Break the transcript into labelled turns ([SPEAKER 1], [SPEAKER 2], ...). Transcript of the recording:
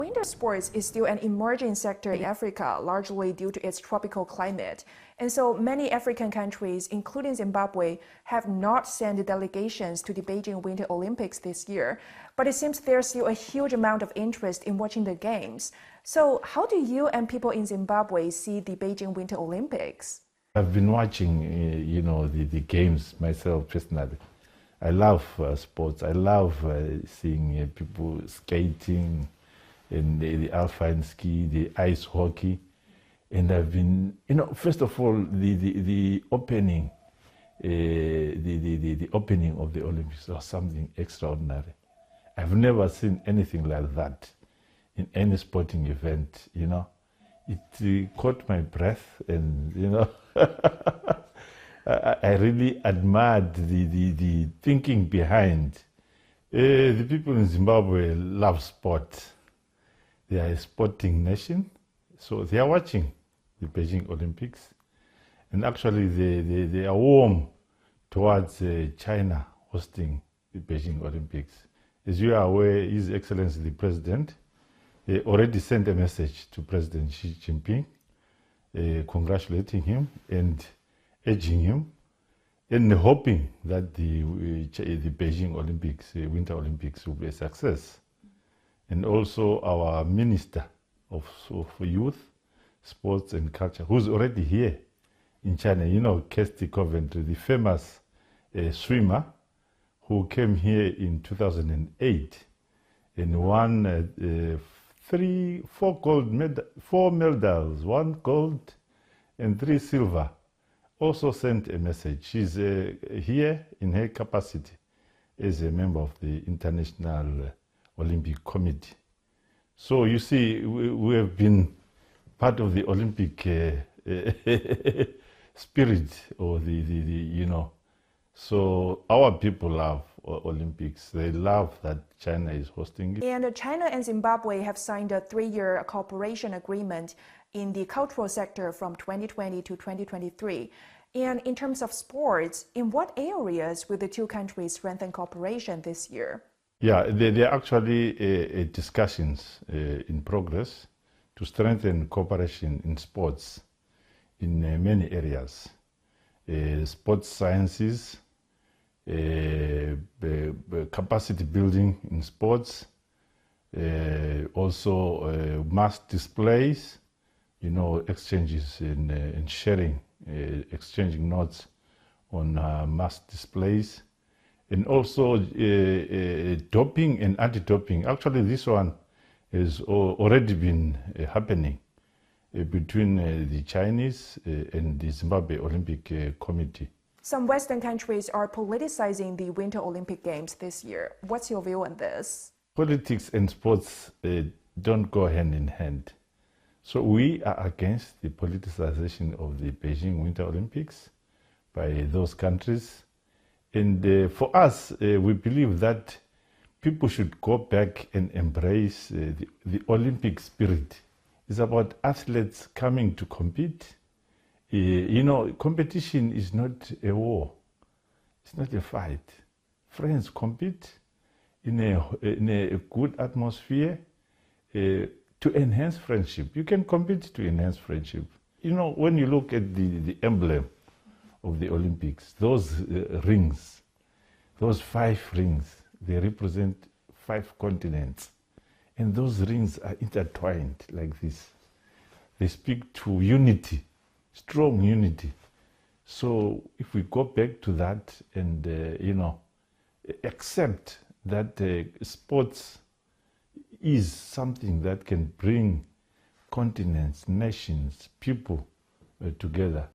[SPEAKER 1] Winter sports is still an emerging sector in Africa, largely due to its tropical climate. And so many African countries, including Zimbabwe, have not sent delegations to the Beijing Winter Olympics this year. But it seems there's still a huge amount of interest in watching the Games. So how do you and people in Zimbabwe see the Beijing Winter Olympics?
[SPEAKER 2] I've been watching, the Games myself personally. I love sports. I love seeing people skating, and the alpine ski, the ice hockey. And I've been, first of all, the opening, the opening of the Olympics was something extraordinary. I've never seen anything like that in any sporting event, It caught my breath, and, I really admired the thinking behind. The people in Zimbabwe love sport. They are a sporting nation, so they are watching the Beijing Olympics. And actually, they are warm towards China hosting the Beijing Olympics. As you are aware, His Excellency the President already sent a message to President Xi Jinping, congratulating him and urging him and hoping that the Beijing Olympics, Winter Olympics, will be a success. And also our Minister of Youth, Sports and Culture, who's already here in China, Kirsty Coventry, the famous swimmer who came here in 2008 and won 4 medals, 1 gold and 3 silver, also sent a message. She's here in her capacity as a member of the International Olympic Committee. So you see, we have been part of the Olympic spirit, or So our people love Olympics. They love that China is hosting it.
[SPEAKER 1] And China and Zimbabwe have signed a 3-year cooperation agreement in the cultural sector from 2020 to 2023. And in terms of sports, in what areas will the two countries strengthen cooperation this year?
[SPEAKER 2] Yeah, there are actually discussions in progress to strengthen cooperation in sports in many areas. Sports sciences, capacity building in sports, also mass displays, exchanges and sharing, exchanging notes on mass displays. And also doping and anti-doping. Actually, this one has already been happening between the Chinese and the Zimbabwe Olympic Committee.
[SPEAKER 1] Some Western countries are politicizing the Winter Olympic Games this year. What's your view on this?
[SPEAKER 2] Politics and sports don't go hand in hand. So we are against the politicization of the Beijing Winter Olympics by those countries. And for us, we believe that people should go back and embrace the Olympic spirit. It's about athletes coming to compete. Competition is not a war. It's not a fight. Friends compete in a good atmosphere to enhance friendship. You can compete to enhance friendship. When you look at the emblem of the Olympics, those rings, those 5 rings, they represent 5 continents. And those rings are intertwined like this. They speak to unity, strong unity. So if we go back to that and, accept that sports is something that can bring continents, nations, people together.